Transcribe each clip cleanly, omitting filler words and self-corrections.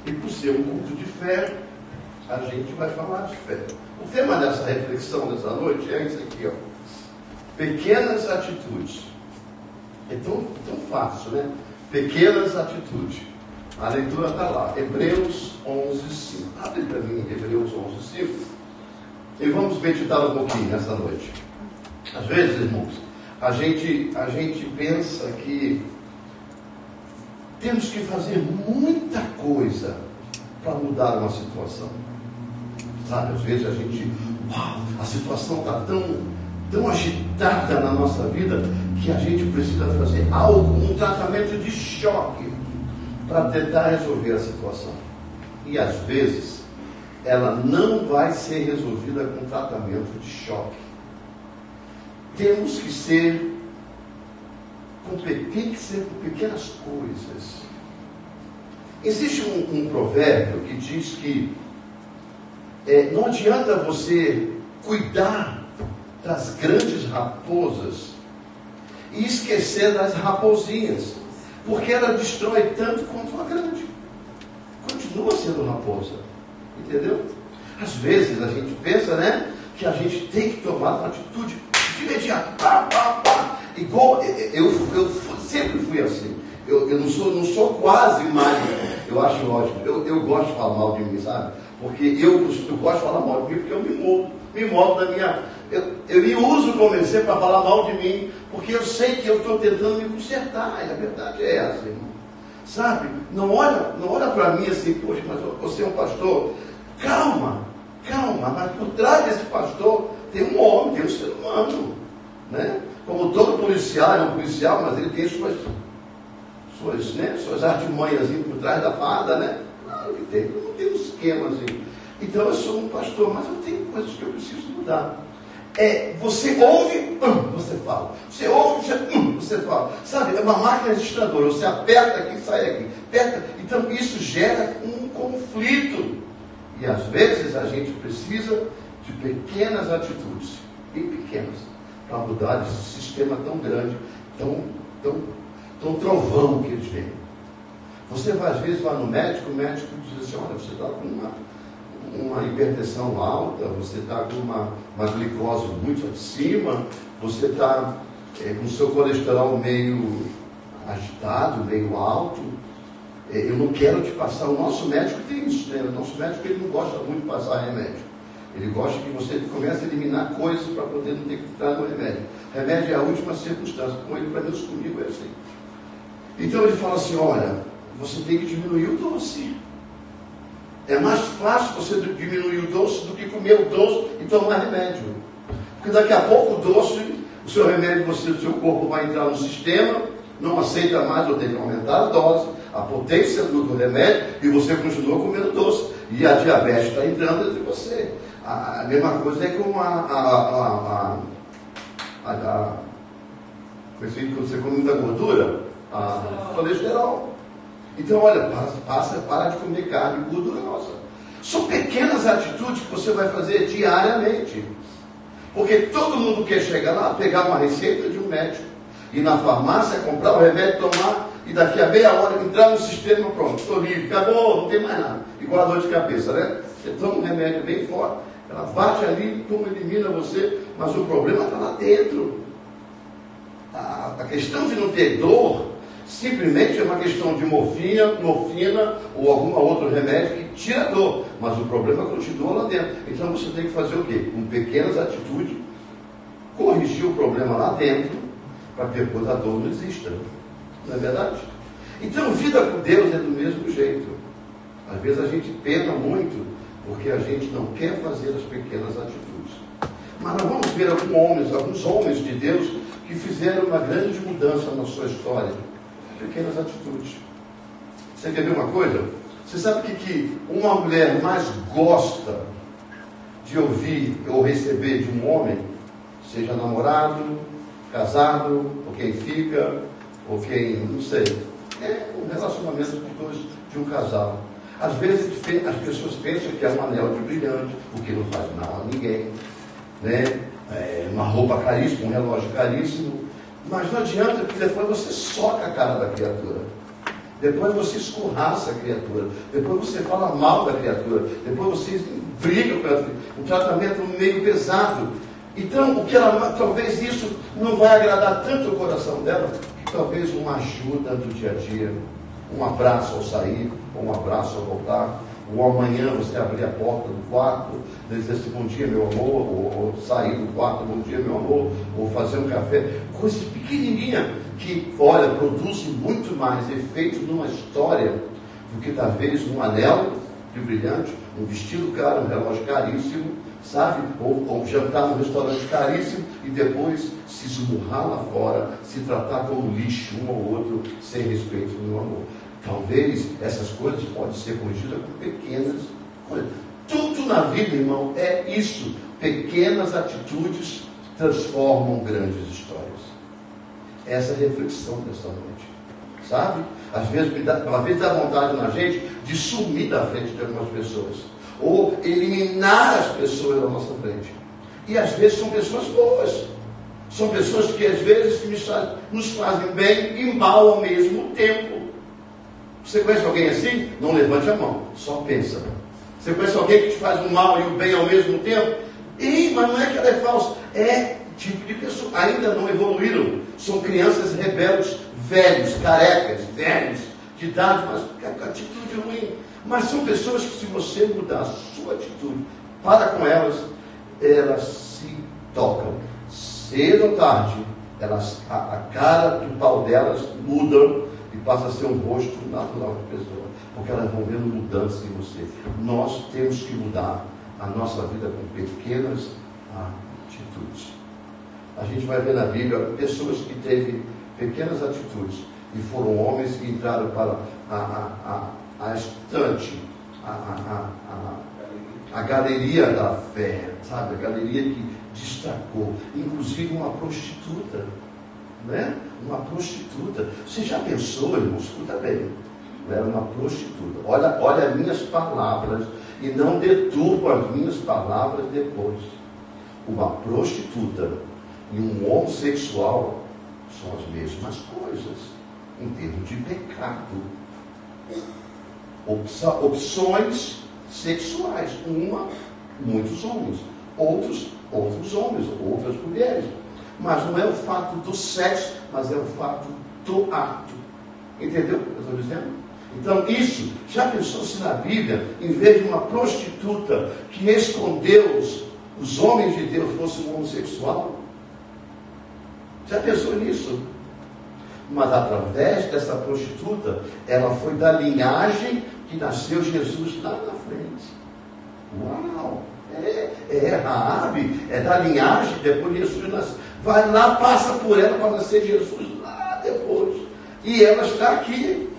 E por ser um culto de fé, a gente vai falar de fé. O tema dessa reflexão dessa noite é isso aqui, ó. Pequenas atitudes. É tão fácil, né? Pequenas atitudes. A leitura está lá, Hebreus 11:5. Abre para mim, Hebreus 11:5. E vamos meditar um pouquinho nessa noite. Às vezes, irmãos, a gente pensa que temos que fazer muita coisa para mudar uma situação. Sabe, às vezes a situação está tão agitada na nossa vida que a gente precisa fazer algo, um tratamento de choque para tentar resolver a situação. E às vezes ela não vai ser resolvida com tratamento de choque. Tem que ser com pequenas coisas. Existe um provérbio que diz que não adianta você cuidar das grandes raposas e esquecer das raposinhas, porque ela destrói tanto quanto a grande. Continua sendo raposa, entendeu? Às vezes a gente pensa, né, que a gente tem que tomar uma atitude de imediato, igual eu sempre fui assim. Eu não sou quase mais, eu acho ótimo. Eu gosto de falar mal de mim, sabe? Porque eu gosto de falar mal de mim porque eu me movo da minha. Eu me uso como exemplo para falar mal de mim, porque eu sei que eu estou tentando me consertar, e a verdade é essa, irmão. Sabe? Não olha para mim assim, poxa, mas você é um pastor. Calma, mas por trás desse pastor tem um homem, tem um ser humano, né? Como todo policial é um policial, mas ele tem suas artimanhas por trás da farda, né? Não, ele não tem um esquema assim. Então eu sou um pastor, mas eu tenho coisas que eu preciso mudar. Você ouve, você fala. Você ouve, você fala. Sabe, é uma máquina registradora. Você aperta aqui e sai aqui. Aperta. Então isso gera um conflito. E às vezes a gente precisa de pequenas atitudes, bem pequenas, para mudar esse sistema tão grande, tão trovão que eles têm. Você vai, às vezes, no médico, o médico diz assim, olha, você está com uma hipertensão alta, você está com uma glicose muito acima, você está com o seu colesterol meio agitado, meio alto. Eu não quero te passar. O nosso médico tem isso, né? O nosso médico ele não gosta muito de passar remédio. Ele gosta que você comece a eliminar coisas para poder não ter que ficar no remédio. Remédio é a última circunstância. Com ele, para menos comigo, é assim. Então ele fala assim, olha, você tem que diminuir o doce. É mais fácil você diminuir o doce do que comer o doce e tomar remédio. Porque daqui a pouco o doce, o seu remédio, o seu corpo vai entrar no sistema, não aceita mais, ou tem que aumentar a dose, a potência do remédio, e você continua comendo doce. E a diabetes está entrando entre você. A mesma coisa é com quando você come muita gordura, colesterol. Então, olha, para de comer carne gordurosa. São pequenas atitudes que você vai fazer diariamente. Porque todo mundo quer chegar lá, pegar uma receita de um médico, ir na farmácia, comprar o remédio, tomar, e daqui a meia hora entrar no sistema, pronto, estou livre, acabou, não tem mais nada. Igual a dor de cabeça, né? Você toma um remédio bem forte, ela bate ali, elimina você, mas o problema está lá dentro. A questão de não ter dor simplesmente é uma questão de morfina ou algum outro remédio que tira a dor, mas o problema continua lá dentro. Então você tem que fazer o quê? Com pequenas atitudes, corrigir o problema lá dentro, para que depois a dor não exista. Não é verdade? Então vida com Deus é do mesmo jeito. Às vezes a gente pena muito porque a gente não quer fazer as pequenas atitudes. Mas nós vamos ver alguns homens de Deus que fizeram uma grande mudança na sua história. Pequenas atitudes. Você quer ver uma coisa? Você sabe o que uma mulher mais gosta de ouvir ou receber de um homem? Seja namorado, casado, ou quem fica, ou quem, não sei. É um relacionamento de um casal. Às vezes as pessoas pensam que é um anel de brilhante, o que não faz mal a ninguém, né? Uma roupa caríssima, um relógio caríssimo, mas não adianta que depois você soca a cara da criatura. Depois você escorraça a criatura. Depois você fala mal da criatura. Depois você briga com ela. Um tratamento meio pesado. Então, talvez isso não vai agradar tanto o coração dela, que talvez uma ajuda do dia a dia, um abraço ao sair, ou um abraço ao voltar, ou amanhã você abrir a porta do quarto, dizer assim, bom dia meu amor, ou sair do quarto, bom dia meu amor, ou fazer um café, coisa pequenininha, que, olha, produzem muito mais efeito numa história, do que talvez um anel de brilhante, um vestido caro, um relógio caríssimo, sabe? Ou jantar num restaurante caríssimo e depois se esmurrar lá fora, se tratar como lixo um ao outro, sem respeito no amor. Talvez essas coisas podem ser corrigidas com pequenas coisas. Tudo na vida, irmão, é isso. Pequenas atitudes transformam grandes histórias. Essa é a reflexão dessa noite. Sabe? Às vezes dá vontade na gente de sumir da frente de algumas pessoas. Ou eliminar as pessoas da nossa frente. E às vezes são pessoas boas. São pessoas que às vezes nos fazem bem e mal ao mesmo tempo. Você conhece alguém assim? Não levante a mão, só pensa. Você conhece alguém que te faz o mal e o bem ao mesmo tempo? Mas não é que ela é falsa. É tipo de pessoa. Ainda não evoluíram. São crianças rebeldes, velhos, carecas, velhos, de idade, mas com atitude ruim. Mas são pessoas que, se você mudar a sua atitude para com elas, elas se tocam. Cedo ou tarde, a cara do pau delas muda e passa a ser um rosto natural de pessoa. Porque elas vão vendo mudança em você. Nós temos que mudar a nossa vida com pequenas atitudes. A gente vai ver na Bíblia pessoas que teve pequenas atitudes e foram homens que entraram para a estante, a galeria da fé, sabe? A galeria que destacou, inclusive uma prostituta, né? Uma prostituta. Você já pensou, irmão? Escuta bem. Ela era uma prostituta. Olha as minhas palavras e não deturpa as minhas palavras depois. Uma prostituta e um homossexual são as mesmas coisas em termos de pecado. Opções sexuais. Muitos homens. Outros homens, outras mulheres. Mas não é o fato do sexo, mas é o fato do ato. Entendeu o que eu estou dizendo? Então isso, já pensou se na Bíblia, em vez de uma prostituta que escondeu os homens de Deus fosse um homossexual? Já pensou nisso? Mas através dessa prostituta, ela foi da linhagem que nasceu Jesus lá na frente. Uau! Raabe é da linhagem, depois Jesus nasceu. Vai lá, passa por ela para nascer Jesus lá depois. E ela está aqui,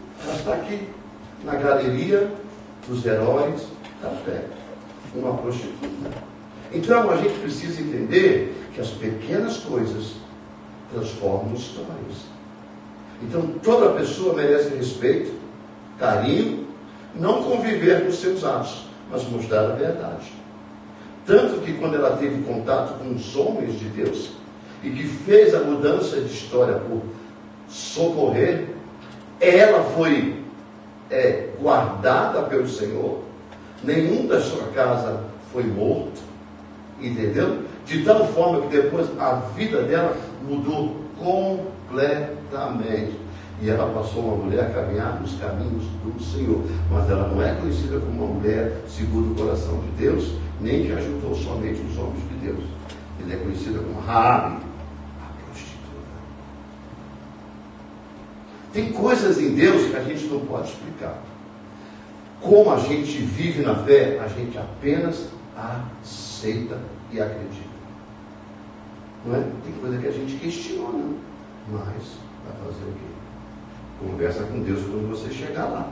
na galeria dos heróis da fé. Uma prostituta. Então a gente precisa entender que as pequenas coisas transformam histórias. Então toda pessoa merece respeito, carinho, não conviver com seus atos, mas mostrar a verdade. Tanto que quando ela teve contato com os homens de Deus, e que fez a mudança de história por socorrer, ela foi guardada pelo Senhor, nenhum da sua casa foi morto, entendeu? De tal forma que depois a vida dela mudou completamente. E ela passou uma mulher a caminhar nos caminhos do Senhor. Mas ela não é conhecida como uma mulher segundo o coração de Deus, nem que ajudou somente os homens de Deus. Ela é conhecida como Raabe, a prostituta. Tem coisas em Deus que a gente não pode explicar. Como a gente vive na fé, a gente apenas aceita e acredita. Não é? Tem coisa que a gente questiona, mas vai fazer o quê? Conversa com Deus quando você chegar lá.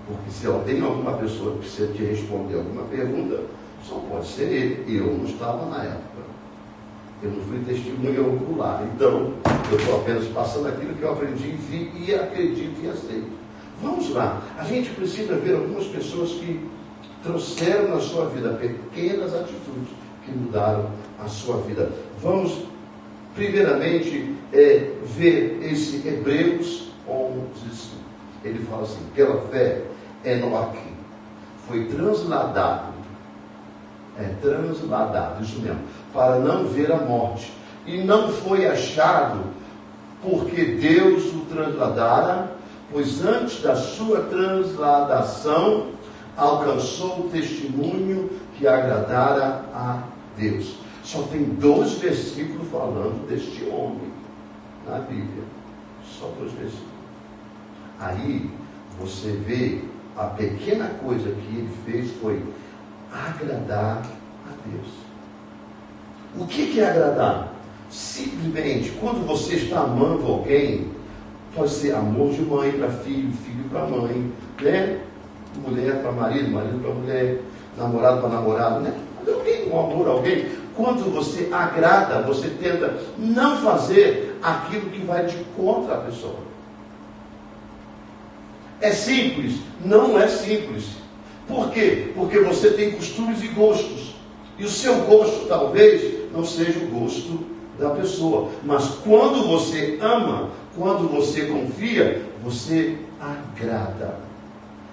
Porque se ela tem alguma pessoa que precisa te responder alguma pergunta, só pode ser ele. Eu não estava na época. Eu não fui testemunha ocular. Então, eu estou apenas passando aquilo que eu aprendi, vi e acredito e aceito. Vamos lá. A gente precisa ver algumas pessoas que trouxeram na sua vida pequenas atitudes que mudaram a sua vida. Vamos, primeiramente, ver esse Hebreus 11, ele fala assim: pela fé, Enoque foi transladado, isso mesmo, para não ver a morte, e não foi achado, porque Deus o transladara, pois antes da sua transladação alcançou o testemunho que agradara a Deus. Só tem 2 versículos falando deste homem na Bíblia, só 2 versículos. Aí você vê a pequena coisa que ele fez foi agradar a Deus. O que é agradar? Simplesmente, quando você está amando alguém, pode ser amor de mãe para filho, filho para mãe, né? Mulher para marido, marido para mulher, namorado para namorado, né? Alguém, um amor a alguém. Quando você agrada, você tenta não fazer aquilo que vai de contra a pessoa. É simples? Não é simples. Por quê? Porque você tem costumes e gostos. E o seu gosto talvez não seja o gosto da pessoa. Mas quando você ama, quando você confia, você agrada.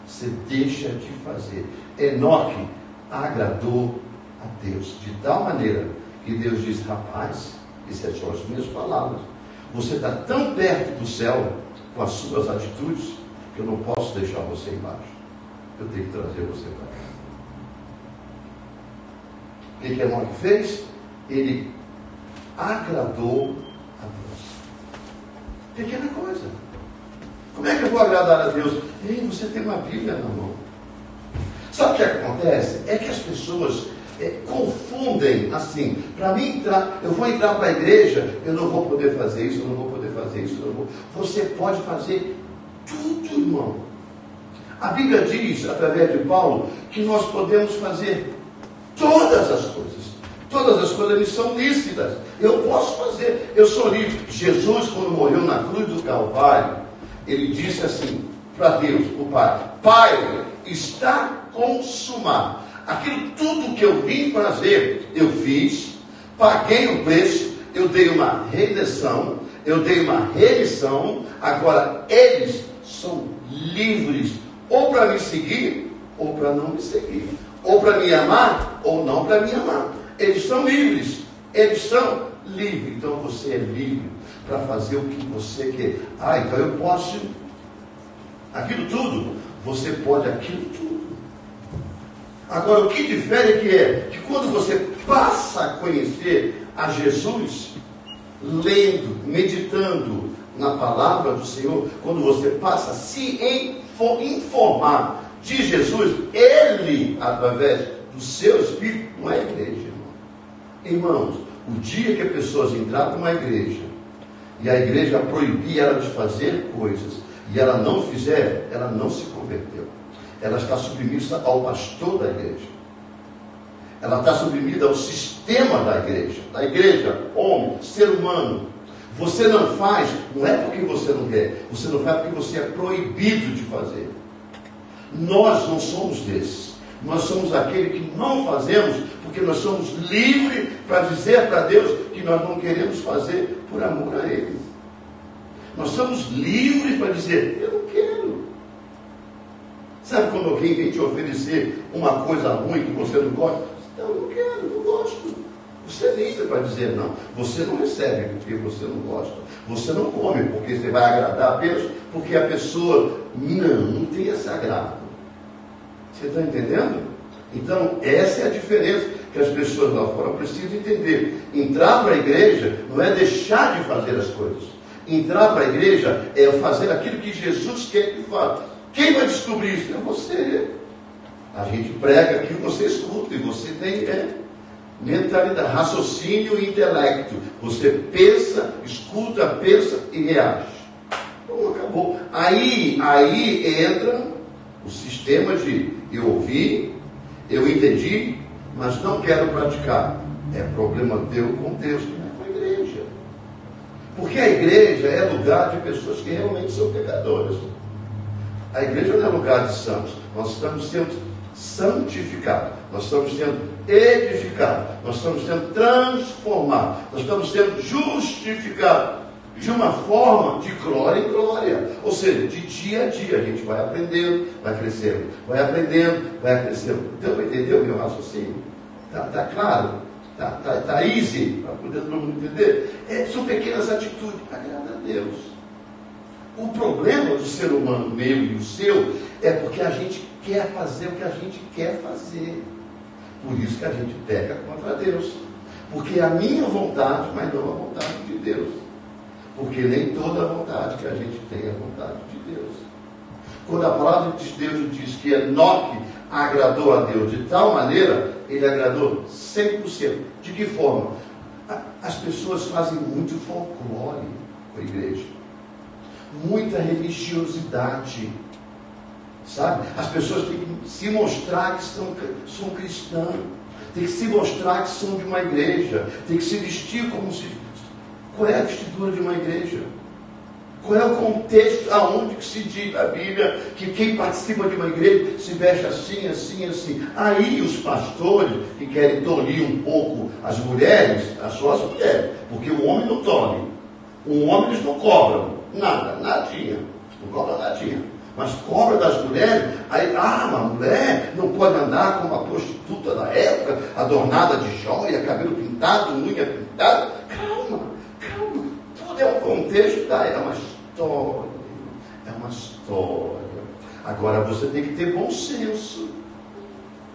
Você deixa de fazer. Enoque agradou a Deus de tal maneira que Deus diz: rapaz, essas são as minhas palavras. Você está tão perto do céu com as suas atitudes que eu não posso deixar você embaixo. Eu tenho que trazer você para cá. O que Enoque fez? Ele agradou a Deus. Pequena coisa. Como é que eu vou agradar a Deus? Ei, você tem uma Bíblia na mão. Sabe o que acontece? É que as pessoas confundem assim. Para mim entrar, eu vou entrar para a igreja, eu não vou poder fazer isso, eu não vou poder fazer isso, eu não vou. Você pode fazer tudo, irmão. A Bíblia diz, através de Paulo, que nós podemos fazer todas as coisas. Todas as coisas me são lícitas. Eu posso fazer, eu sou livre. Jesus, quando morreu na cruz do Calvário, ele disse assim para Deus, o Pai: Pai, está consumado. Aquilo tudo que eu vim fazer, eu fiz, paguei o preço, eu dei uma redenção, eu dei uma remissão. Agora eles são livres, ou para me seguir, ou para não me seguir, ou para me amar, ou não para me amar. Eles são livres, eles são livres. Então você é livre para fazer o que você quer. Então eu posso aquilo tudo, você pode aquilo tudo. Agora, o que difere é que quando você passa a conhecer a Jesus, lendo, meditando na palavra do Senhor, quando você passa a se informar de Jesus, Ele, através do seu Espírito, não é igreja, irmão. Irmãos, o dia que as pessoas entraram numa igreja, e a igreja proibir ela de fazer coisas, e ela não fizer, ela não se converteu. Ela está submissa ao pastor da igreja. Ela está submissa ao sistema da igreja, homem, ser humano. Você não faz, não é porque você não quer, você não faz porque você é proibido de fazer. Nós não somos desses. Nós somos aquele que não fazemos porque nós somos livres para dizer para Deus que nós não queremos fazer por amor a Ele. Nós somos livres para dizer: eu não quero. Sabe quando alguém vem te oferecer uma coisa ruim que você não gosta? Não, eu não quero, não gosto. Você é livre para dizer não. Você não recebe porque você não gosta. Você não come porque você vai agradar a Deus, porque a pessoa não tem esse agrado. Você está entendendo? Então, essa é a diferença que as pessoas lá fora precisam entender. Entrar para a igreja não é deixar de fazer as coisas. Entrar para a igreja é fazer aquilo que Jesus quer que faça. Quem vai descobrir isso? É você. A gente prega aquilo que você escuta, e você tem mentalidade, raciocínio e intelecto. Você pensa, escuta, pensa e reage. Então acabou. Aí entra o sistema de eu ouvi, eu entendi, mas não quero praticar. É problema teu com Deus, não é com a igreja. Porque a igreja é lugar de pessoas que realmente são pecadoras. A igreja não é lugar de santos. Nós estamos sendo santificados. Nós estamos sendo edificados. Nós estamos sendo transformados. Nós estamos sendo justificados. de uma forma de glória em glória. Ou seja, de dia a dia a gente vai aprendendo, vai crescendo, vai aprendendo, vai crescendo. Então, entendeu meu raciocínio? Tá claro? Tá easy, para poder todo mundo entender? São pequenas atitudes, agrada a Deus. O problema do ser humano, meu e o seu, é porque a gente quer fazer o que a gente quer fazer. Por isso que a gente peca contra Deus. Porque é a minha vontade, mas não a vontade de Deus. Porque nem toda a vontade que a gente tem é a vontade de Deus. Quando a palavra de Deus diz que Enoque agradou a Deus de tal maneira, ele agradou 100%. De que forma? As pessoas fazem muito folclore com a igreja. Muita religiosidade. Sabe? As pessoas têm que se mostrar que são cristãs. Tem que se mostrar que são de uma igreja. Tem que se vestir como se... Qual é a vestimenta de uma igreja? Qual é o contexto aonde que se diz na Bíblia que quem participa de uma igreja se veste assim, assim, assim? Aí os pastores que querem tolir um pouco as mulheres, só as mulheres, porque o homem não tolhe. O homem eles não cobram nada, nadinha. Não cobra nadinha. Mas cobra das mulheres, aí, uma mulher não pode andar como uma prostituta da época, adornada de joia, cabelo pintado, unha pintada. Calma. Tudo é um contexto, é uma história. Agora você tem que ter bom senso,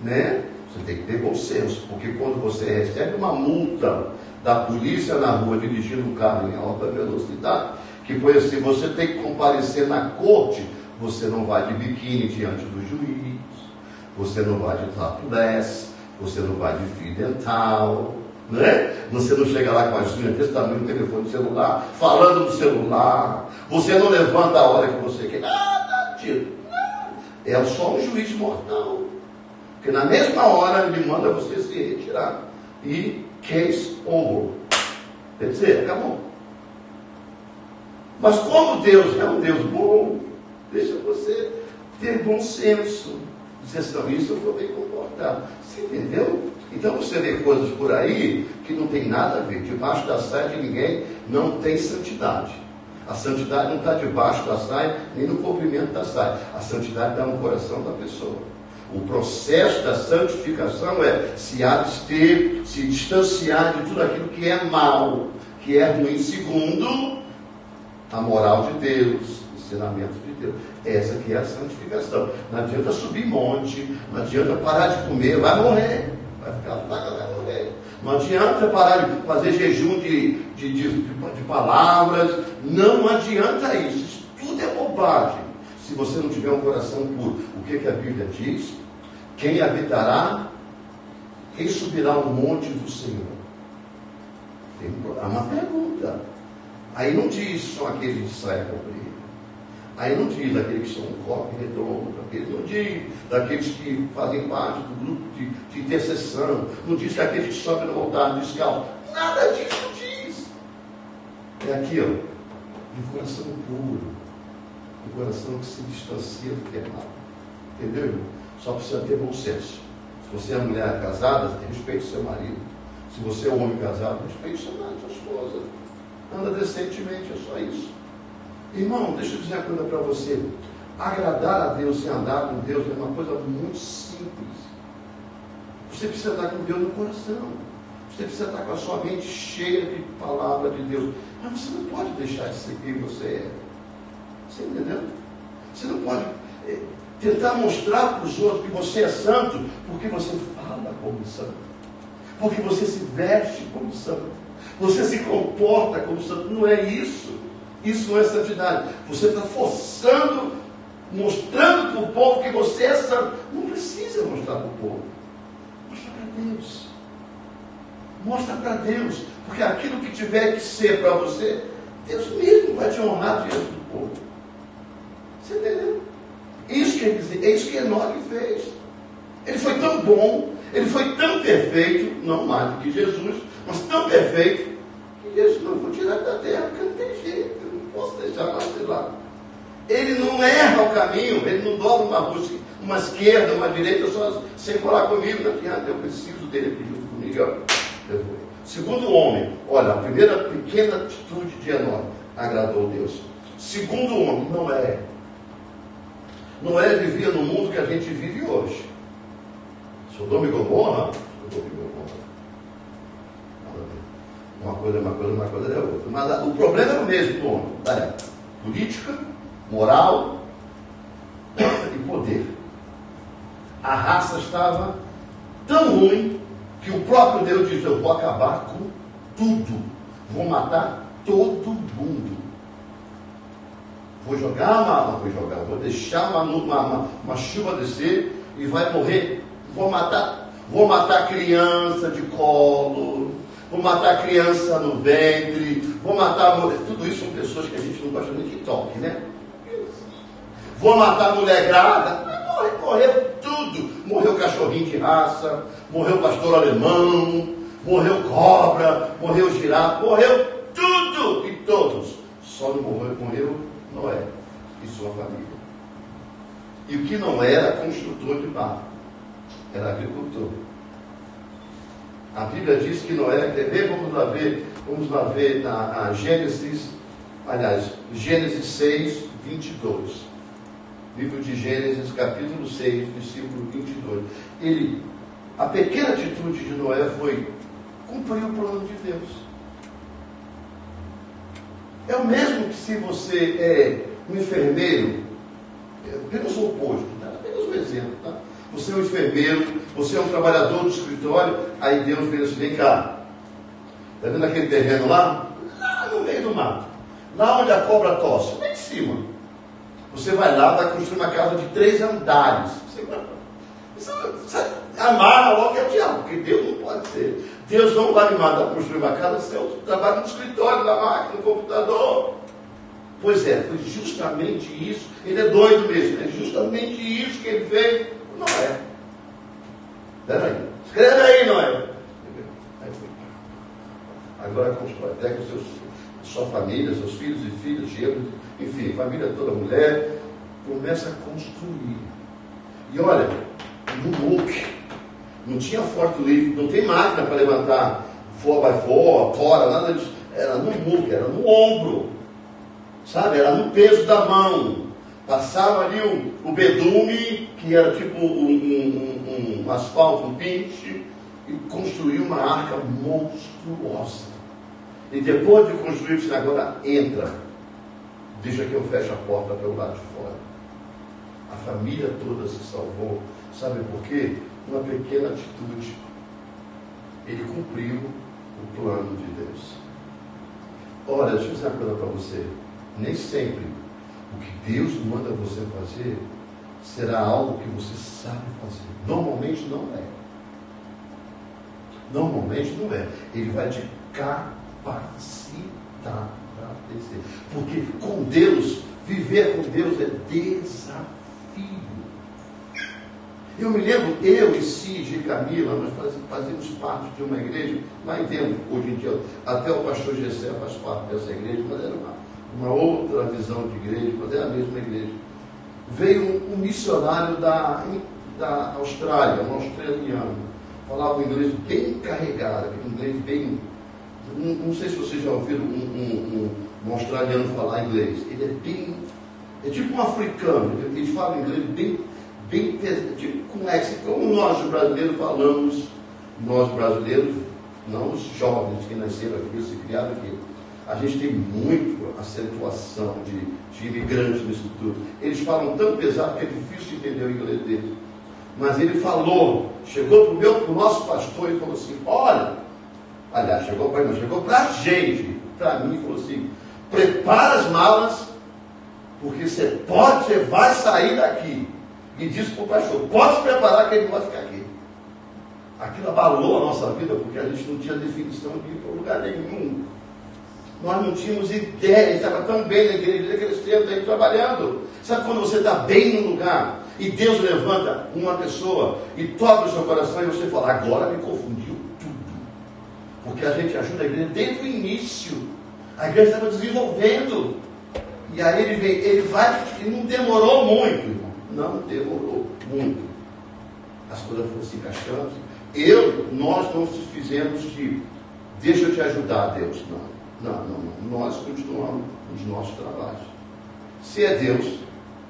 né? Você tem que ter bom senso, porque quando você recebe uma multa da polícia na rua dirigindo um carro em alta velocidade, que foi assim, você tem que comparecer na corte. Você não vai de biquíni diante do juiz, você não vai de topless, você não vai de fio dental, né? Você não chega lá com as unhas desse tamanho no telefone celular, falando no celular, você não levanta a hora que você quer, nada disso, é só um juiz mortal, porque na mesma hora ele manda você se retirar, e case over, quer dizer, acabou. Mas como Deus é um Deus bom, deixa você ter bom senso. Dizer assim, isso eu vou bem comportado. Você entendeu? Então você vê coisas por aí que não tem nada a ver. Debaixo da saia de ninguém não tem santidade. A santidade não está debaixo da saia, nem no comprimento da saia. A santidade está no coração da pessoa. O processo da santificação é se abster, se distanciar de tudo aquilo que é mal, que é ruim. Segundo, a moral de Deus, ensinamento de Deus. Essa que é a santificação. Não adianta subir monte, não adianta parar de comer, vai morrer. Vai ficar fraca, vai morrer. Não adianta parar de fazer jejum de palavras. Não adianta isso. Isso tudo é bobagem. Se você não tiver um coração puro. O que a Bíblia diz? Quem habitará? Quem subirá ao monte do Senhor? É uma pergunta. Aí não diz só aqueles de saia comprida. Aí não diz daqueles que são um copo redondo, não diz daqueles que fazem parte do grupo de intercessão, não diz que aqueles que sobem no altar descalço. Nada disso diz. É aqui, ó, um coração puro, um coração que se distancia do que é mal. Entendeu, irmão? Só precisa ter bom senso. Se você é mulher casada, respeite o seu marido. Se você é um homem casado, respeite o seu marido, sua esposa. Anda decentemente, é só isso. Irmão, deixa eu dizer uma coisa para você. Agradar a Deus e andar com Deus é uma coisa muito simples. Você precisa estar com Deus no coração. Você precisa estar com a sua mente cheia de palavra de Deus. Mas você não pode deixar de ser quem você é. Você entendeu? Você não pode tentar mostrar para os outros que você é santo porque você fala como santo. Porque você se veste como santo. Você se comporta como santo. Não é isso. Isso não é santidade. Você está forçando, mostrando para o povo que você é santo. Não precisa mostrar para o povo. Mostra para Deus. Mostra para Deus. Porque aquilo que tiver que ser para você, Deus mesmo vai te honrar diante do povo. Você entendeu? Isso quer dizer, é isso que Enoque fez. Ele foi tão bom, ele foi tão perfeito, não mais do que Jesus, mas tão perfeito, que Jesus não vou tirar da terra, porque não tem jeito, eu não posso deixar mais de lá. Ele não erra o caminho, ele não dobra uma rua, uma esquerda, uma direita, só sem falar comigo, não adianta, eu preciso dele aqui junto comigo. Segundo homem, olha, a primeira pequena atitude de Enoque, agradou a Deus. Segundo homem, Noé. Noé vivia no mundo que a gente vive hoje. Sodoma e Gomorra. Uma coisa é outra. Mas o problema era o mesmo do homem da época: política, moral e poder. A raça estava tão ruim que o próprio Deus diz: eu vou acabar com tudo, vou matar todo mundo. Vou deixar uma chuva descer e vai morrer. Vou matar criança de colo, vou matar criança no ventre, vou matar mulher. Tudo isso são pessoas que a gente não gosta nem que toque, né? Vou matar mulher grávida. Morreu tudo. Morreu cachorrinho de raça, morreu pastor alemão, morreu cobra, morreu girafa, morreu tudo e todos. Só não morreu Noé e sua família. E o que não era construtor de barco, era agricultor. A Bíblia diz que Noé, vamos lá ver na Gênesis 6, 22. Livro de Gênesis, capítulo 6, versículo 22. A pequena atitude de Noé foi cumprir o plano de Deus. É o mesmo que se você é um enfermeiro, apenas o oposto, tá? Apenas um exemplo, tá? Você é um enfermeiro, você é um trabalhador do escritório, aí Deus vem assim: vem cá, está vendo aquele terreno lá? Lá no meio do mato, lá onde a cobra tosse, lá em cima. Você vai lá, vai construir uma casa de 3 andares. Você amarra logo que é o diabo, porque Deus não pode ser. Deus não vai me mandar construir uma casa se eu trabalho no escritório, na máquina, no computador. Pois é, foi justamente isso. Ele é doido mesmo, é justamente isso que ele fez. Não é. Espera aí. Escreve aí, Noé. Agora constrói. Pega sua família, seus filhos e filhas, gêmeos, enfim, família toda, mulher. Começa a construir. E olha, no muque. Não tinha forklift, não tem máquina para levantar 4x4, tora, nada disso. Era no muque, era no ombro. Sabe? Era no peso da mão. Passava ali o bedume, que era tipo um asfalto, um pinte, e construiu uma arca monstruosa. E depois de construir isso, agora entra. Deixa que eu feche a porta pelo lado de fora. A família toda se salvou. Sabe por quê? Uma pequena atitude. Ele cumpriu o plano de Deus. Olha, deixa eu dizer uma coisa para você. Nem sempre o que Deus manda você fazer será algo que você sabe fazer. Normalmente não é. Normalmente não é. Ele vai te capacitar para vencer. Porque com Deus, viver com Deus é desafio. Eu me lembro, eu e Cid e Camila, nós fazíamos parte de uma igreja, lá em tempo, hoje em dia, até o pastor Gessé faz parte dessa igreja, mas era uma outra visão de igreja, mas era a mesma igreja. Veio um missionário da Austrália, um australiano, falava um inglês bem carregado, um inglês bem... Não sei se vocês já ouviram um australiano falar inglês. Ele é tipo um africano, eles falam inglês bem tipo, como nós brasileiros falamos, nós brasileiros, não os jovens que nasceram aqui, se criaram aqui. A gente tem muito acentuação de imigrantes nisso tudo. Eles falam tão pesado que é difícil entender o inglês deles. Mas ele falou, chegou para o nosso pastor e falou assim: olha, aliás, chegou para a gente, para mim, falou assim: prepara as malas, porque você vai sair daqui. E disse para o pastor: pode se preparar que ele vai ficar aqui. Aquilo abalou a nossa vida, porque a gente não tinha definição de ir para lugar nenhum. Nós não tínhamos ideia, estava tão bem na igreja, naqueles tempos aí trabalhando. Sabe quando você está bem no lugar e Deus levanta uma pessoa e toca o seu coração e você fala: agora me confundiu tudo. Porque a gente ajuda a igreja desde o início. A igreja estava desenvolvendo. E aí ele vai, e não demorou muito, irmão. Não demorou muito. As coisas foram se encaixando. Nós não fizemos de deixa eu te ajudar, Deus. Não. Não, nós continuamos nos nossos trabalhos. Se é Deus,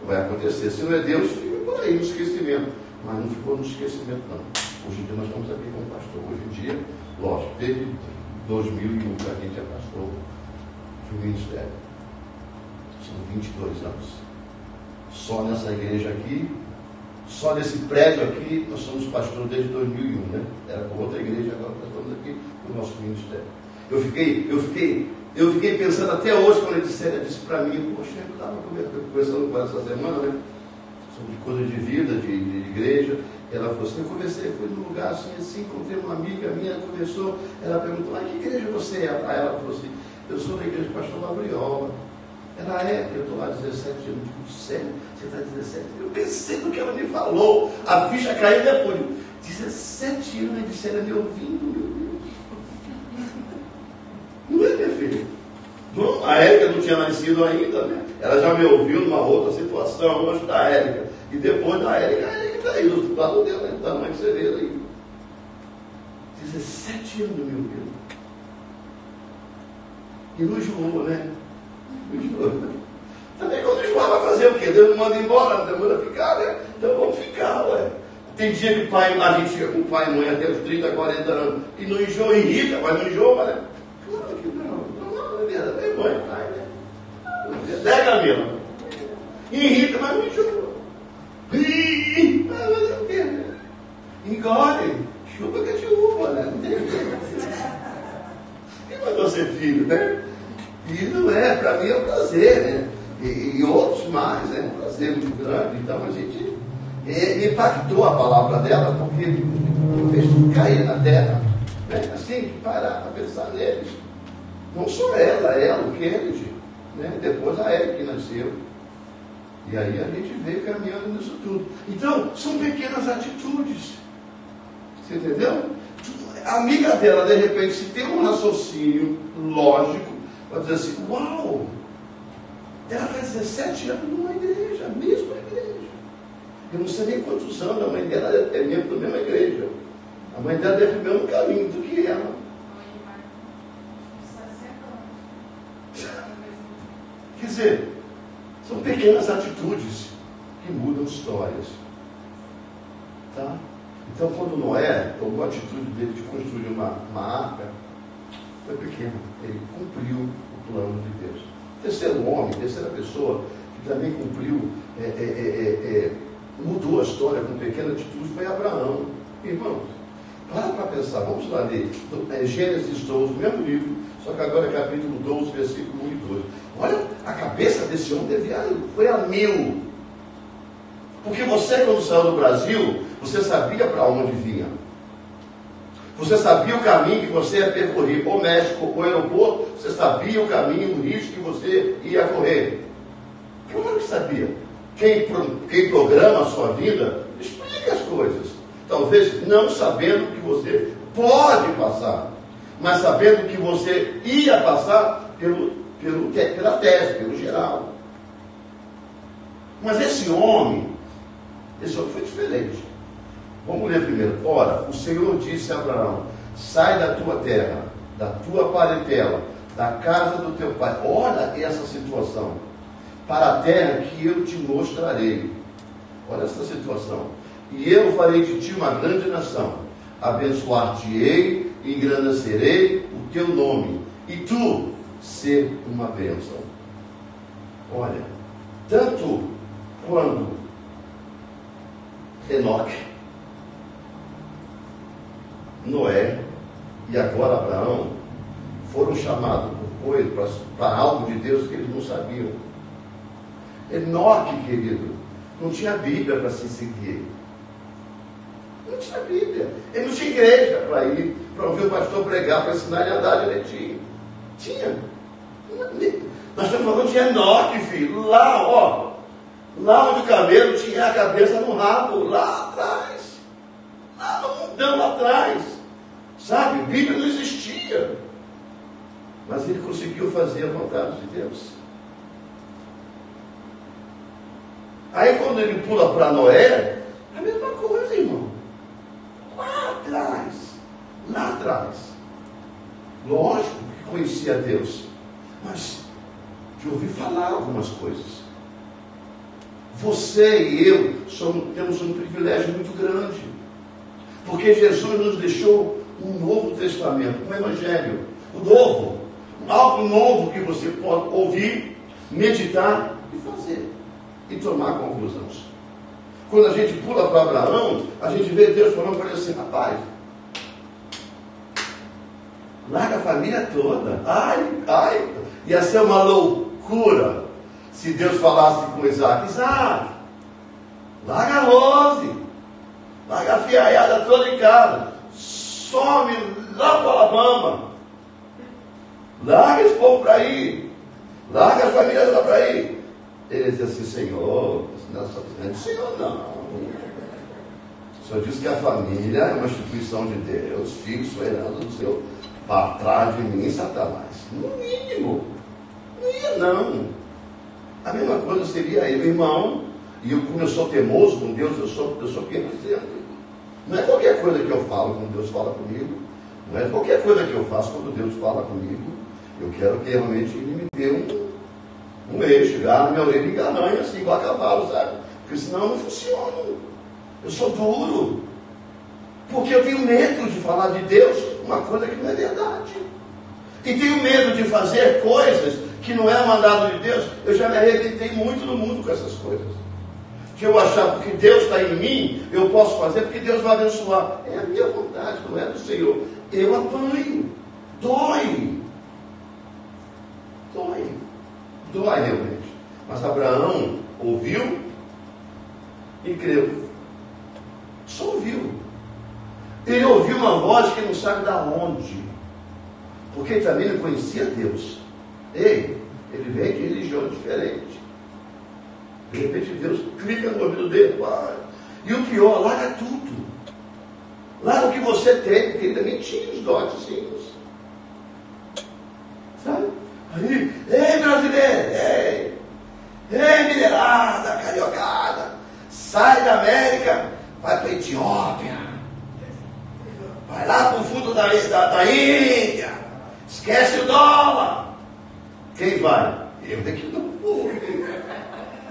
vai acontecer. Se não é Deus, fica por aí no esquecimento. Mas não ficou no esquecimento, não. Hoje em dia nós estamos aqui como pastor. Hoje em dia, lógico, desde 2001 que a gente é pastor de ministério. São 22 anos. Só nessa igreja aqui, só nesse prédio aqui, nós somos pastores desde 2001, né? Era com outra igreja, agora nós estamos aqui com o nosso ministério. Eu fiquei pensando até hoje, quando ele disse para mim, poxa, eu estava conversando com ela essa semana, né? Sobre coisa de vida, de igreja. E ela falou assim, eu conversei, fui num lugar assim, encontrei uma amiga minha, conversou, ela perguntou, mas que igreja você é? Aí ela falou assim, eu sou da igreja do pastor Labriola. Ela eu estou lá 17 anos, eu digo, sério, você está 17? Eu pensei no que ela me falou, a ficha caiu depois. 17 anos, eu disse, ela me ouvindo, meu Deus. Não é, minha filha? Não, a Érica não tinha nascido ainda, né? Ela já me ouviu numa outra situação antes da Érica. E depois da Érica, a Érica está aí, do lado dela, né? Do tamanho que você vê aí. 17 anos, meu Deus. E não enjoou, né? Não enjoou. Também quando enjoar vai fazer o quê? Deus não manda embora, não demora a ficar, né? Então vamos ficar, ué. Tem dia que a gente fica com o pai e mãe até os 30, 40 anos e não enjoa, irrita, mas não enjoa, né? Claro que não. Não é verdade, é mãe, pai, né? Camila? Irrita, mas não enjoa. Mas é o quê, né? Engole, chupa que é de uva, né? Não tem jeito. Quem mandou ser filho, né? E não é, para mim é um prazer, né? E outros mais, né? Um prazer muito grande. Então a gente impactou a palavra dela, porque fez tudo cair na terra. Né? Assim, parar para pensar neles. Não só ela, o Kennedy, né? Depois a Érica que nasceu. E aí a gente veio caminhando nisso tudo. Então, são pequenas atitudes. Você entendeu? A amiga dela, de repente, se tem um raciocínio lógico, vai dizer assim, uau! Ela faz 17 anos numa igreja, a mesma igreja. Eu não sei nem quantos anos, a mãe dela é membro da mesma igreja. A mãe dela deve ir no mesmo caminho do que ela. Quer dizer, são pequenas atitudes que mudam histórias. Tá? Então, quando Noé tomou a atitude dele de construir uma arca, foi pequeno. Ele cumpriu o plano de Deus. Terceiro homem, terceira pessoa, que também cumpriu, mudou a história com pequena atitude, foi Abraão. Irmãos, para pensar, vamos lá ler Gênesis 12, o mesmo livro, só que agora é capítulo 12, versículo 1 e 2. Olha, a cabeça desse homem foi a 1000. Porque você, quando saiu do Brasil, você sabia para onde vinha. Você sabia o caminho que você ia percorrer, o México, o aeroporto, você sabia o caminho, o risco que você ia correr. Claro que sabia. Quem programa a sua vida, explica as coisas. Talvez não sabendo que você pode passar, mas sabendo que você ia passar pela tese, pelo geral. Mas esse homem foi diferente. Vamos ler primeiro. Ora, o Senhor disse a Abraão, sai da tua terra, da tua parentela, da casa do teu pai. Olha essa situação. Para a terra que eu te mostrarei. Olha essa situação. E eu farei de ti uma grande nação. Abençoar-te-ei, engrandecerei o teu nome. E tu ser uma bênção. Olha, tanto quando Enoque, Noé e agora Abraão foram chamados para algo de Deus que eles não sabiam. Enoque, querido, não tinha Bíblia para se seguir. Não tinha Bíblia. Ele não tinha igreja para ir, para ouvir o pastor pregar, para ensinar ele a andar direitinho. Tinha. Nós estamos falando de Enoque, filho. Lá, ó. Lá onde o cabelo tinha a cabeça no rabo. Lá atrás. Lá no mundão, lá atrás. Sabe? Bíblia não existia. Mas ele conseguiu fazer a vontade de Deus. Aí quando ele pula para Noé, a mesma coisa, irmão. Lá atrás. Lógico que conhecia Deus, mas de ouvir falar algumas coisas. Você e eu temos um privilégio muito grande, porque Jesus nos deixou um novo testamento, um evangelho, algo novo que você pode ouvir, meditar e fazer, e tomar conclusões. Quando a gente pula para Abraão, a gente vê Deus falando para ele assim: rapaz, larga a família toda. Ia ser uma loucura se Deus falasse com Isaac: Isaac, larga a Rose, larga a fiaiada toda em casa, some lá para o Alabama, larga esse povo para ir, larga as famílias lá para ir. Ele diz assim: Senhor, Senhor não. O Senhor diz que a família é uma instituição de Deus, filhos são herança do Senhor. Para trás de mim, Satanás. No mínimo. Não ia, não. A mesma coisa seria eu, irmão, e eu, como eu sou teimoso com Deus, eu sou quem dizendo. Não é qualquer coisa que eu falo quando Deus fala comigo. Não é qualquer coisa que eu faço quando Deus fala comigo. Eu quero que realmente Ele me dê um eixo, na minha orelha e garanha, assim, igual a cavalo, sabe? Porque senão eu não funciono. Eu sou duro. Porque eu tenho medo de falar de Deus uma coisa que não é verdade. E tenho medo de fazer coisas que não é mandado de Deus. Eu já me arrebentei muito no mundo com essas coisas. De eu achar, porque Deus está em mim, eu posso fazer, porque Deus vai abençoar. É a minha vontade, não é do Senhor. Eu apanho. Dói. Dói realmente. Mas Abraão ouviu e creu. Só ouviu. Ele ouviu uma voz que não sabe da onde, porque ele também não conhecia Deus. Ele vem de religião diferente. De repente Deus clica no ouvido dele. E o pior, larga tudo. Larga o que você tem, porque ele também tinha os dotezinhos. Sabe? Aí, ei brasileiro, ei minerada, cariocada, sai da América, vai para a Etiópia. Vai lá para o fundo da Índia. Esquece o dólar. Quem vai? Eu daqui não vou.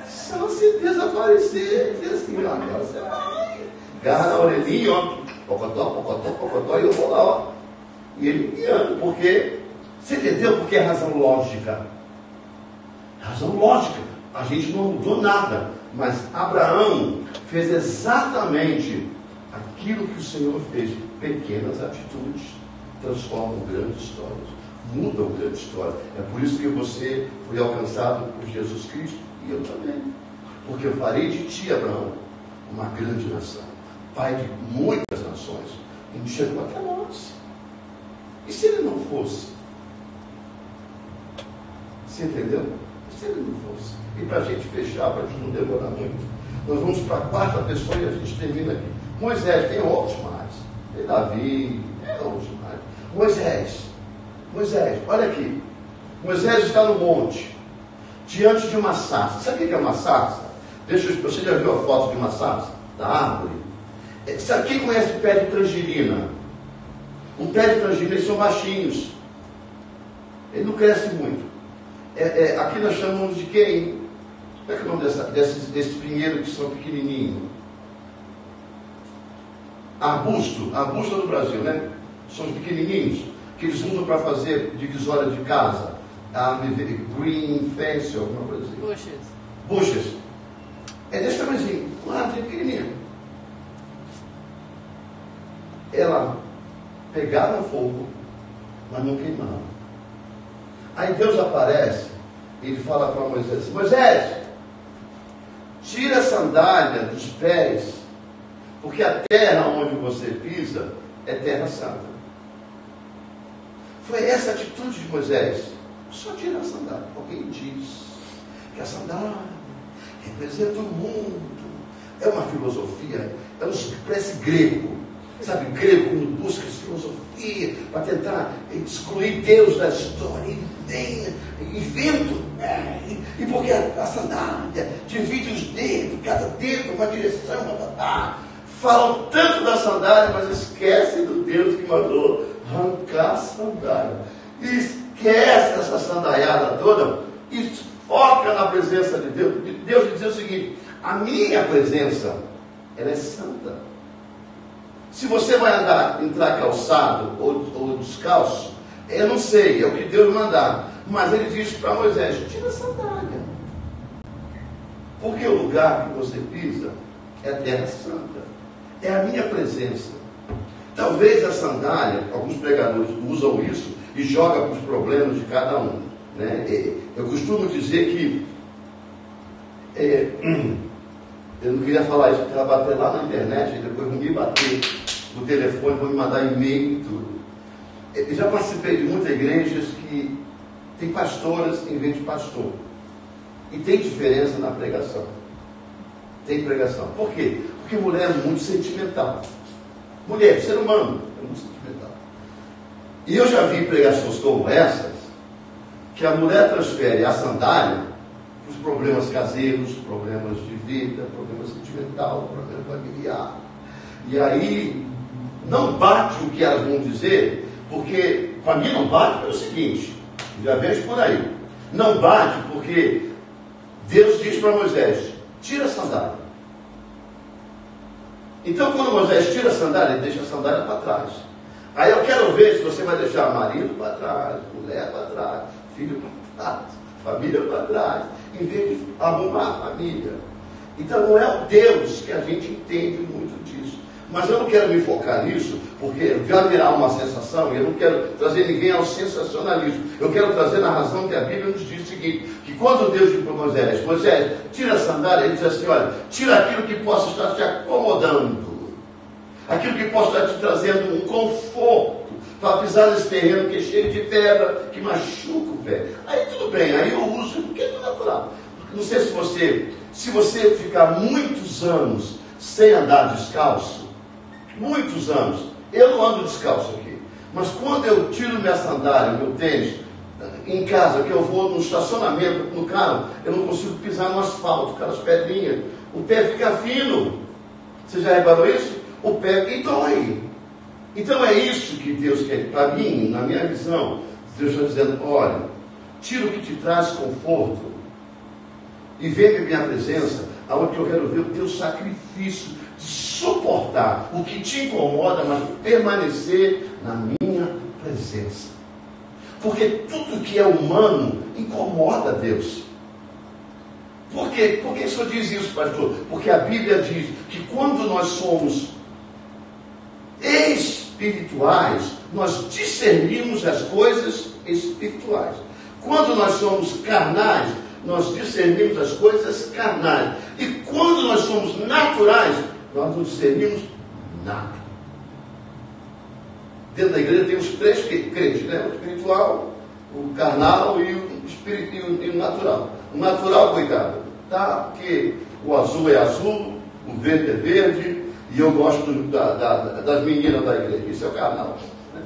Só se desaparecer. Diz assim: agora você vai. Garra na orelhinha, ó. Pocotó, e eu vou lá, ó. E ele me guiando, porque... Você entendeu? Porque é razão lógica. Razão lógica. A gente não mudou nada. Mas Abraão fez exatamente aquilo que o Senhor fez. Pequenas atitudes transformam grandes histórias, mudam grandes histórias. É por isso que você foi alcançado por Jesus Cristo, e eu também. Porque eu farei de ti, Abraão, uma grande nação, pai de muitas nações. E chegou até nós. E se ele não fosse? Você entendeu? E se ele não fosse? E para a gente fechar, para a gente não demorar muito, nós vamos para a quarta pessoa e a gente termina aqui. Moisés, tem outros mais. Tem Davi, tem outros mais. Moisés, olha aqui. Moisés está no monte, diante de uma sarça. Sabe o que é uma sarça? Você já viu a foto de uma sarça? Da árvore? Sabe quem conhece o pé de tangerina? O pé de tangerina, eles são baixinhos. Ele não cresce muito. Aqui nós chamamos de quem? Como é que é o nome desses pinheiros que são pequenininhos? Arbusto do Brasil, né? São os pequenininhos, que eles usam para fazer divisória de casa. Green fence, alguma coisa assim. Bushes. É desse tamanhozinho, uma árvore pequenininha. Ela pegava fogo, mas não queimava. Aí Deus aparece e ele fala para Moisés assim: Moisés, tira a sandália dos pés, porque a terra onde você pisa é terra santa. Foi essa a atitude de Moisés. Só tira a sandália. Alguém diz que a sandália representa o mundo. É uma filosofia, parece grego. Sabe, grego quando busca filosofia para tentar excluir Deus da história. E vem, invento. E porque a sandália divide os dedos, cada dedo uma direção, falam tanto da sandália, mas esquecem do Deus que mandou arrancar a sandália. E esquece essa sandaiada toda e foca na presença de Deus. Deus diz o seguinte: a minha presença, ela é santa. Se você vai entrar calçado ou descalço, eu não sei, é o que Deus mandar. Mas ele disse para Moisés: tira a sandália. Porque o lugar que você pisa é a terra santa. É a minha presença. Talvez a sandália, alguns pregadores usam isso e jogam para os problemas de cada um. Né? Eu costumo dizer que eu não queria falar isso, porque ela bater lá na internet e depois vão me bater no telefone, vão me mandar e-mail e tudo. Eu já participei de muitas igrejas que tem pastoras em vez de pastor. E tem diferença na pregação. Tem pregação. Por quê? Porque mulher é muito sentimental. Mulher, ser humano, é muito sentimental. E eu já vi pregações como essas, que a mulher transfere a sandália para os problemas caseiros, problemas de vida, problema sentimental, problema familiar. E aí, não bate o que elas vão dizer, porque, para mim não bate pelo seguinte, já vejo por aí, não bate porque Deus diz para Moisés: tira a sandália. Então, quando Moisés tira a sandália, ele deixa a sandália para trás. Aí eu quero ver se você vai deixar marido para trás, mulher para trás, filho para trás, família para trás, em vez de arrumar a família. Então não é o Deus que a gente entende muito disso. Mas eu não quero me focar nisso, porque vai virar uma sensação, e eu não quero trazer ninguém ao sensacionalismo. Eu quero trazer na razão que a Bíblia nos diz o seguinte: que quando Deus diz para Moisés: Moisés, tira a sandália, ele diz assim: olha, tira aquilo que possa estar te acomodando, aquilo que possa estar te trazendo um conforto, para pisar nesse terreno que é cheio de pedra, que machuca o pé. Aí tudo bem, aí eu uso, porque é natural. Não sei se você ficar muitos anos sem andar descalço, muitos anos, eu não ando descalço aqui, mas quando eu tiro minha sandália, meu tênis, em casa, que eu vou no estacionamento, no carro, eu não consigo pisar no asfalto, aquelas pedrinhas, o pé fica fino. Você já reparou isso? O pé dói. Então é isso que Deus quer. Para mim, na minha visão, Deus está dizendo: olha, tira o que te traz conforto e vem em minha presença, aonde eu quero ver o teu sacrifício de suportar o que te incomoda, mas permanecer na minha presença. Porque tudo que é humano incomoda Deus. Por quê? Por que o senhor diz isso, pastor? Porque a Bíblia diz que quando nós somos espirituais, nós discernimos as coisas espirituais. Quando nós somos carnais, nós discernimos as coisas carnais. E quando nós somos naturais, nós não discernimos nada. Dentro da igreja tem os três crentes, né? O espiritual, o carnal e o natural. O natural, coitado, tá? Porque o azul é azul, o verde é verde, e eu gosto das meninas da igreja. Isso é o carnal. Né?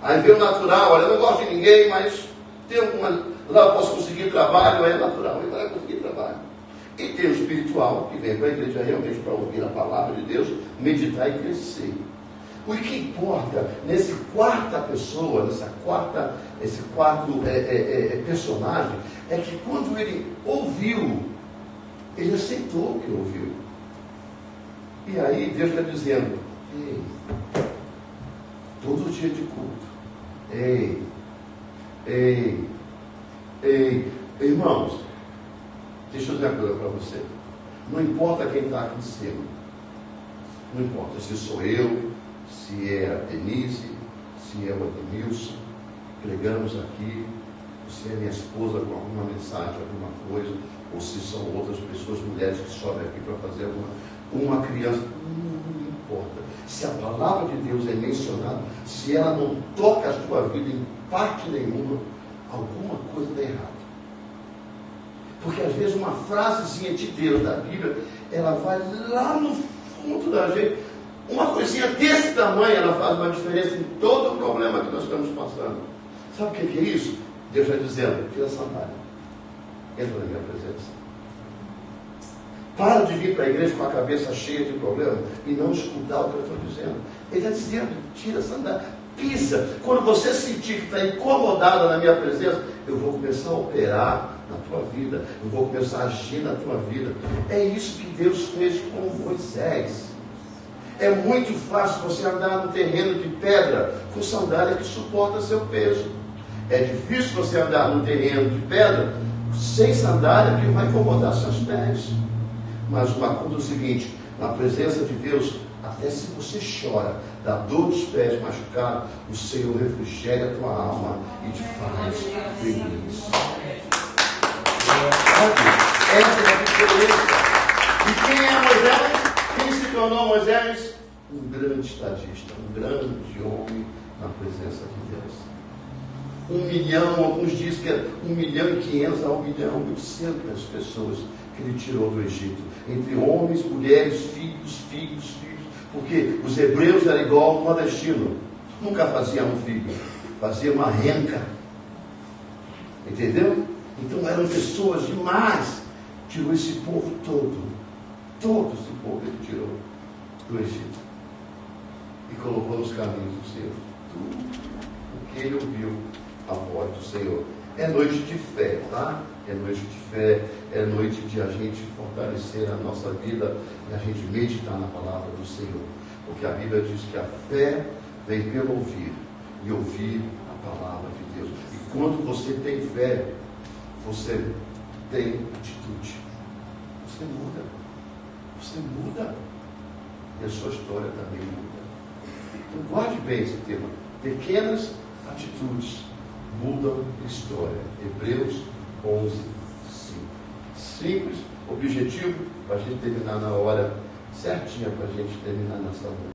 Aí vem o natural: olha, eu não gosto de ninguém, mas tem lá eu posso conseguir trabalho, é natural, ele vai conseguir trabalho. E tem o espiritual, que vem para a igreja realmente para ouvir a palavra de Deus, meditar e crescer. O que importa nesse quarta pessoa, esse quarto personagem, é que quando ele ouviu, ele aceitou o que ouviu. E aí Deus está dizendo: ei, todo dia de culto, ei, irmãos, deixa eu dizer uma coisa para você. Não importa quem está aqui em cima, não importa se sou eu, se é a Denise, se é o Ademilson, pregamos aqui, ou se é minha esposa com alguma mensagem, alguma coisa, ou se são outras pessoas, mulheres que sobem aqui para fazer uma criança, não importa. Se a palavra de Deus é mencionada, se ela não toca a sua vida em parte nenhuma, alguma coisa está errada. Porque às vezes uma frasezinha de Deus da Bíblia, ela vai lá no fundo da gente. Uma coisinha desse tamanho, ela faz uma diferença em todo o problema que nós estamos passando. Sabe o que é isso? Deus está dizendo: tira a sandália, entra na minha presença. Para de vir para a igreja com a cabeça cheia de problemas e não escutar o que eu estou dizendo. Ele está dizendo: tira a sandália. pisa. Quando você sentir que está incomodada na minha presença, eu vou começar a operar na tua vida, eu vou começar a agir na tua vida. É isso que Deus fez com Moisés. É muito fácil você andar no terreno de pedra com sandália que suporta seu peso. É difícil você andar no terreno de pedra sem sandália que vai incomodar seus pés. Mas uma coisa é o seguinte, na presença de Deus, até se você chora da dor dos pés machucados, o Senhor refrigera a tua alma e te faz feliz. Essa é a diferença. E quem é Moisés? Quem se tornou Moisés? Um grande estadista, um grande homem na presença de Deus. 1 milhão, alguns dizem que é 1.500.000 a 1.800.000 pessoas que ele tirou do Egito. Entre homens, mulheres, filhos. Porque os hebreus eram igual ao nordestino. Nunca faziam um filho, fazia uma renca. Entendeu? Então eram pessoas demais. Tirou esse povo todo esse povo ele tirou do Egito e colocou nos caminhos do Senhor. Tudo porque ele ouviu a voz do Senhor. É noite de fé, tá? É noite de fé, é noite de a gente fortalecer a nossa vida e a gente meditar na palavra do Senhor. Porque a Bíblia diz que a fé vem pelo ouvir e ouvir a palavra de Deus. E quando você tem fé, você tem atitude. Você muda. Você muda. E a sua história também muda. Então guarde bem esse tema. Pequenas atitudes mudam a história. Hebreus 11:5. Simples, objetivo, para a gente terminar na hora certinha, para a gente terminar nessa noite.